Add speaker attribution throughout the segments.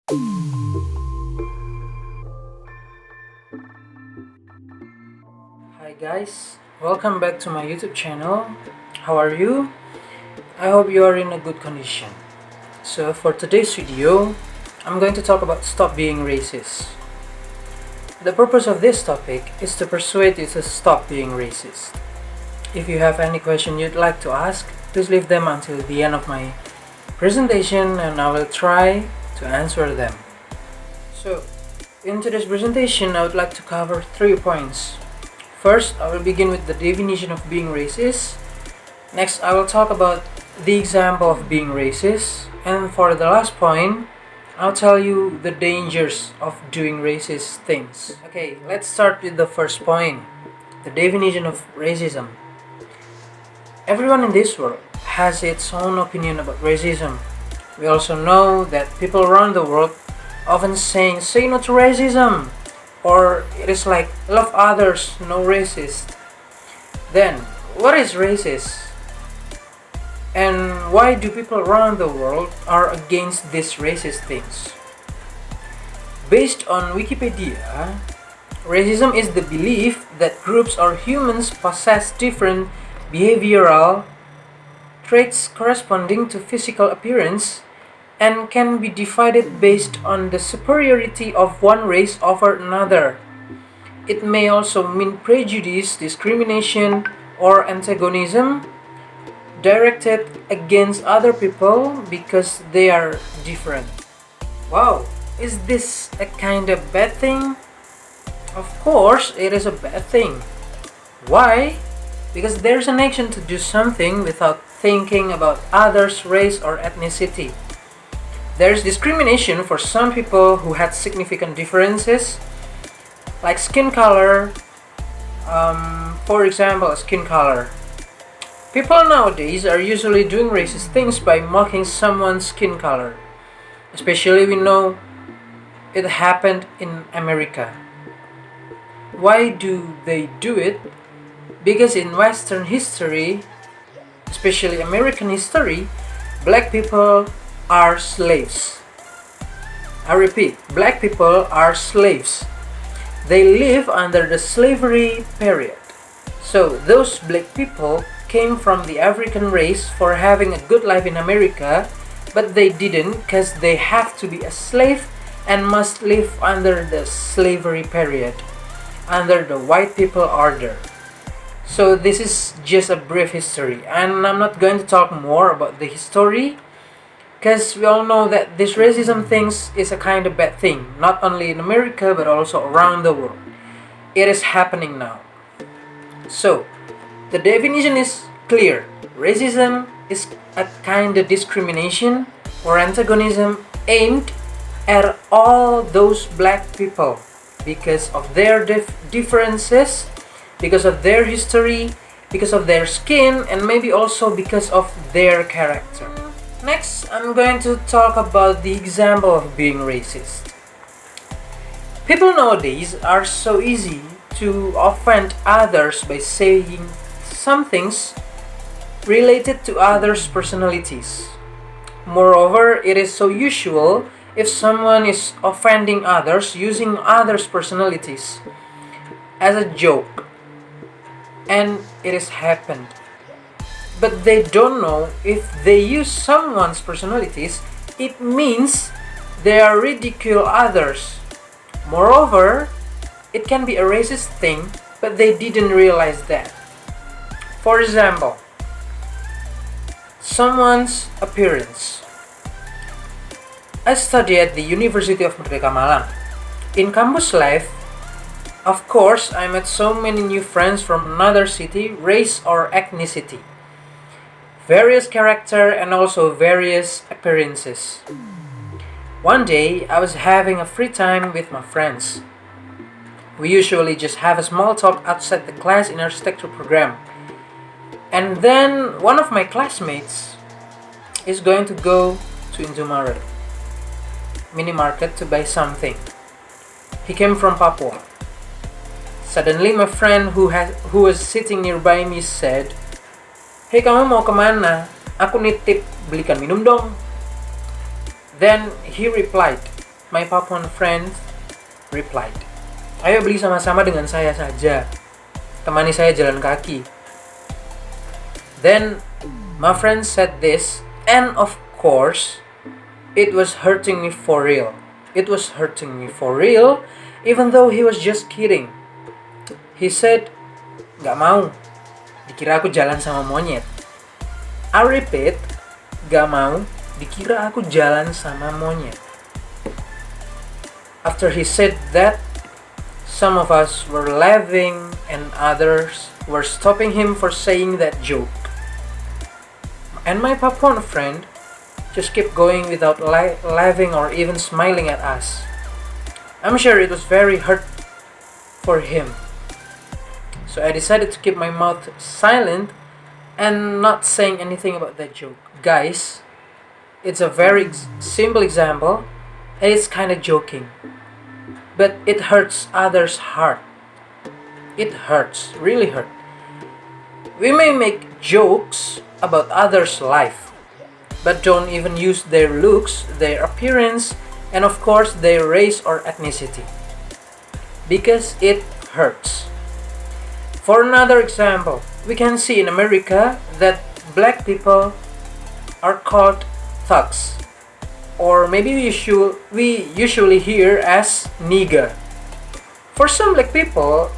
Speaker 1: Hi guys, welcome back to my YouTube channel. How are you? I hope you are in a good condition. So for today's video, I'm going to talk about stop being racist. The purpose of this topic is to persuade you to stop being racist. If you have any question you'd like to ask, please leave them until the end of my presentation and I will try to answer them. So, in today's presentation, I would like to cover 3 points. First, I will begin with the definition of being racist. Next, I will talk about the example of being racist. And for the last point, I'll tell you the dangers of doing racist things. Okay, let's start with the first point, the definition of racism. Everyone in this world has its own opinion about racism. We also know that people around the world often saying say no to racism, or it is like love others, no racist. Then what is racist, and why do people around the world are against these racist things? Based on Wikipedia, racism is the belief that groups or humans possess different behavioral traits corresponding to physical appearance and can be divided based on the superiority of one race over another. It may also mean prejudice, discrimination, or antagonism directed against other people because they are different. Wow, is this a kind of bad thing? Of course, it is a bad thing. Why? Because there's an action to do something without thinking about others' race or ethnicity. There's discrimination for some people who had significant differences, like skin color. For example, skin color. People nowadays are usually doing racist things by mocking someone's skin color. Especially we know it happened in America. Why do they do it? Because in Western history, especially American history, black people are slaves. I repeat, black people are slaves. They live under the slavery period. So those black people came from the African race for having a good life in America, but they didn't because they have to be a slave and must live under the slavery period, under the white people order. So this is just a brief history, and I'm not going to talk more about the history because we all know that this racism things is a kind of bad thing, not only in America but also around the world. It is happening now. So, the definition is clear. Racism is a kind of discrimination or antagonism aimed at all those black people because of their differences, because of their history, because of their skin, and maybe also because of their character. Next, I'm going to talk about the example of being racist. People nowadays are so easy to offend others by saying some things related to others' personalities. Moreover, it is so usual if someone is offending others using others' personalities as a joke, and it has happened. But they don't know if they use someone's personalities, it means they are ridicule others. Moreover, it can be a racist thing, but they didn't realize that. For example, someone's appearance. I study at the University of Merdeka Malang. In campus life, of course, I met so many new friends from another city, race or ethnicity, various character and also various appearances. One day, I was having a free time with my friends. We usually just have a small talk outside the class in architecture program. And then one of my classmates is going to go to Indomaret mini market to buy something. He came from Papua. Suddenly my friend who was sitting nearby me said, "Hey, kamu mau kemana? Aku nitip belikan minum dong." Then he replied, my Papuan friend replied, "Ayo beli sama-sama dengan saya saja. Temani saya jalan kaki." Then my friend said this, and of course, it was hurting me for real. It was hurting me for real, even though he was just kidding. He said, "Gak mau, dikira aku jalan sama monyet." I repeat, gak mau, dikira aku jalan sama monyet. After he said that, some of us were laughing and others were stopping him for saying that joke. And my Papuan friend just kept going without laughing or even smiling at us. I'm sure it was very hurt for him. So I decided to keep my mouth silent and not saying anything about that joke. Guys, it's a very simple example and it's kind of joking. But it hurts others' heart. It hurts, really hurt. We may make jokes about others' life, but don't even use their looks, their appearance, and of course their race or ethnicity. Because it hurts. For another example, we can see in America that black people are called thugs, or maybe we usually hear as nigger. For some black people,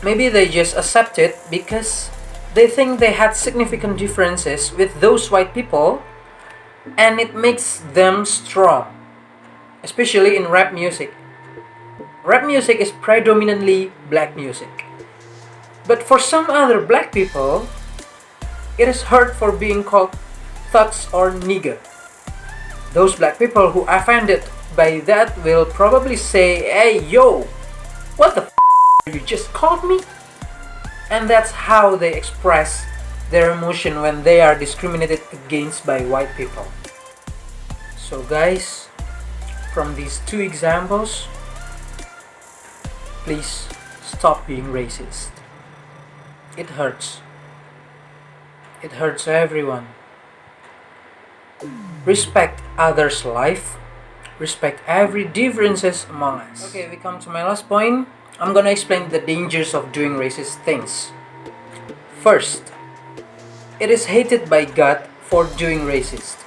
Speaker 1: maybe they just accept it because they think they had significant differences with those white people and it makes them strong, especially in rap music. Rap music is predominantly black music. But for some other black people, it is hurt for being called thugs or nigger. Those black people who are offended by that will probably say, "Hey yo, what the you just called me?" And that's how they express their emotion when they are discriminated against by white people. So guys, from these two examples, please stop being racist. It hurts. It hurts everyone. Respect others' life. Respect every differences among us. Okay, we come to my last point. I'm gonna explain the dangers of doing racist things. First, it is hated by God for doing racist.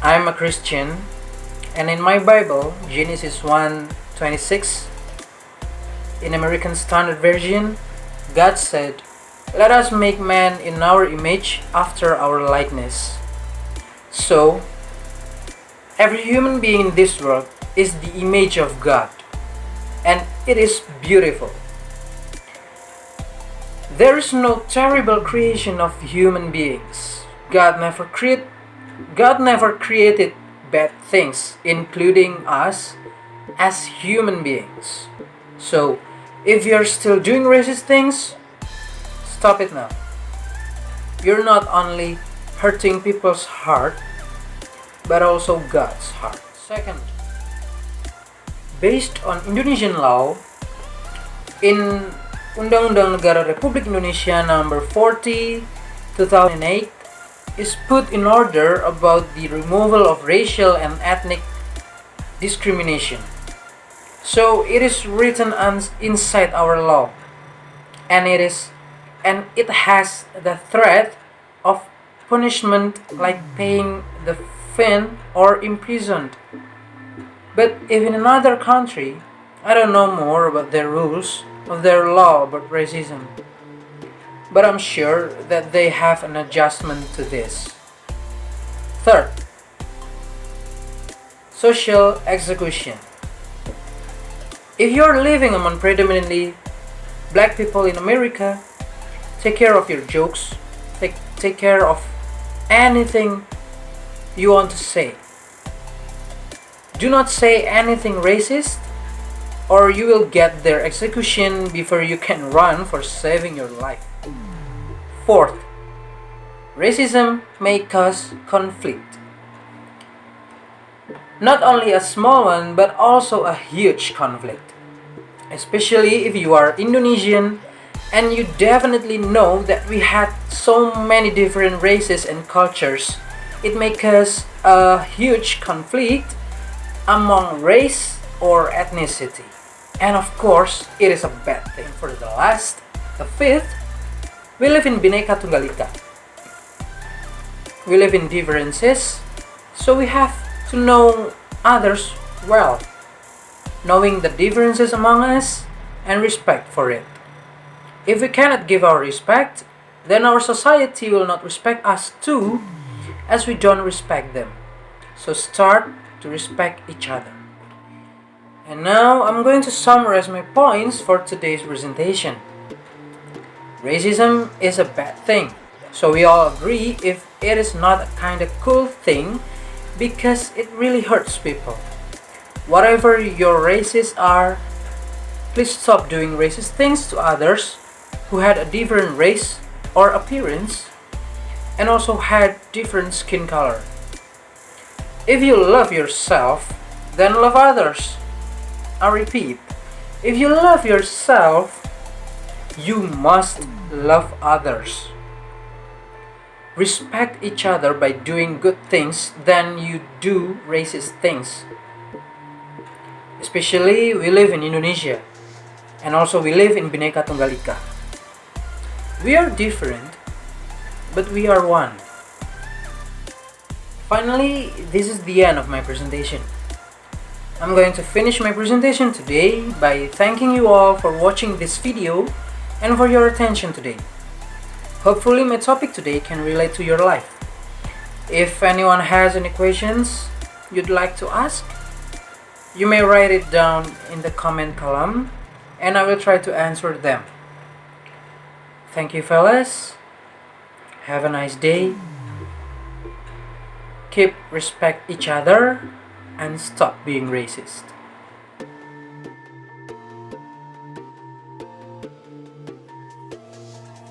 Speaker 1: I'm a Christian, and in my Bible, Genesis 1:26, in American Standard Version, God said, "Let us make man in our image after our likeness." So, every human being in this world is the image of God, and it is beautiful. There is no terrible creation of human beings. God never created bad things, including us as human beings. So, if you're still doing racist things, stop it now. You're not only hurting people's heart, but also God's heart. Second, based on Indonesian law, in Undang-Undang Negara Republik Indonesia Number 40, 2008, is put in order about the removal of racial and ethnic discrimination. So it is written inside our law, and it has the threat of punishment like paying the fine or imprisoned. But if in another country, I don't know more about their rules of their law about racism, but I'm sure that they have an adjustment to this. Third, social execution. If you're living among predominantly black people in America, take care of your jokes, take care of anything you want to say. Do not say anything racist, or you will get their execution before you can run for saving your life. Fourth, racism may cause conflict. Not only a small one, but also a huge conflict. Especially if you are Indonesian, and you definitely know that we had so many different races and cultures. It may cause a huge conflict among race or ethnicity. And of course, it is a bad thing. For the fifth, we live in Bhinneka Tunggal Ika. We live in differences, so we have to know others well, knowing the differences among us and respect for it. If we cannot give our respect, then our society will not respect us too, as we don't respect them. So start to respect each other. And now I'm going to summarize my points for today's presentation. Racism is a bad thing, so we all agree if it is not a kind of cool thing because it really hurts people. Whatever your races are, please stop doing racist things to others who had a different race or appearance and also had different skin color. If you love yourself, then love others. I repeat, if you love yourself, you must love others. Respect each other by doing good things than you do racist things. Especially we live in Indonesia, and also we live in Bhinneka Tunggal Ika. We are different, but we are one. Finally, this is the end of my presentation. I'm going to finish my presentation today by thanking you all for watching this video and for your attention today. Hopefully my topic today can relate to your life. If anyone has any questions you'd like to ask, you may write it down in the comment column and I will try to answer them. Thank you, fellas. Have a nice day. Keep respect each other and stop being racist.